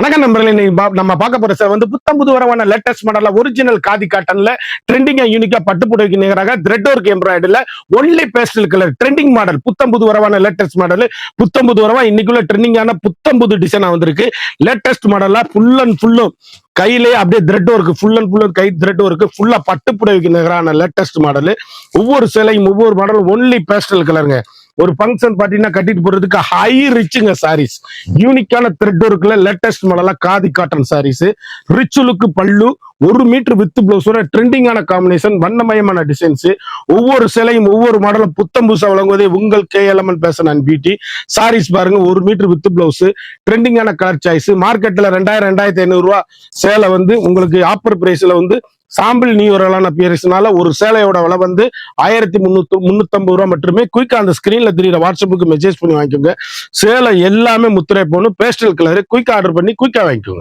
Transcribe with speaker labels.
Speaker 1: வணக்கம் நண்பர்களே, நம்ம பார்க்க போற சார் வந்து புத்தம் புது வரவான லேட்டஸ்ட் மாடல்ல ஒரிஜினல் காதி காட்டன்ல ட்ரெண்டிங்கா யூனிக்கா பட்டு புடவைக்கு நிகராக த்ரெட் ஒர்க் எம்ப்ராய்டரில only pastel colour trending model புத்தம் புது வரவான லேட்டஸ்ட் மாடல். புத்தம் புது வரவா இன்னைக்குள்ள ட்ரெண்டிங்கான புத்தம் புது டிசைனா வந்திருக்கு. லேட்டஸ்ட் மாடலா ஃபுல் அண்ட் ஃபுல்லும் கையிலே அப்படியே thread work full and full guy thread work ஃபுல்லா பட்டு புடவைக்கு நிகரான லேட்டஸ்ட் மாடல். ஒவ்வொரு சேலையும் ஒவ்வொரு மாடலும் ஒன்லி பேஸ்டல் கலருங்க. ஒரு ஃபங்க்ஷன் பாத்தீங்கன்னா கட்டிட்டு போறதுக்கு ஹை ரிச்சுங்க சாரீஸ். யூனிக்கான த்ரெட் ஒர்க்ல லேட்டஸ்ட் மாடலா khadi cotton sarees. Rich look பல்லு, 1 மீட்டர் வித் பிளவுஸோட ட்ரெண்டிங்கான காம்பினேஷன், வண்ணமயமான டிசைன்ஸ். ஒவ்வொரு சிலையும் ஒவ்வொரு மாடலும் புத்தம் புதுசா வழங்குவதே உங்கள் KLMN fashion and beauty. Sarees பாருங்க, 1 மீட்டர் வித் பிளவுஸ், ட்ரெண்டிங்கான கலர் சாய்ஸ். மார்க்கெட்ல 2000 2500 ரூபாய் சேலை வந்து உங்களுக்கு ஆஃபர் பிரைஸ்ல வந்து சாம்பிள் நியூ வரலான பியர்ஸ்னால ஒரு சேலையோட விலை வந்து 1350 ரூபாய் மட்டுமே. குயிக்கா அந்த ஸ்கிரீன்ல தெரியுற வாட்ஸ்அப்புக்கு மெசேஜ் பண்ணி வாங்கிக்கோங்க. சேலை எல்லாமே முத்திரை போகணும், பேஸ்டல் கலர். குயிக்கா ஆர்டர் பண்ணி குயிக்கா வாங்கிக்கோங்க.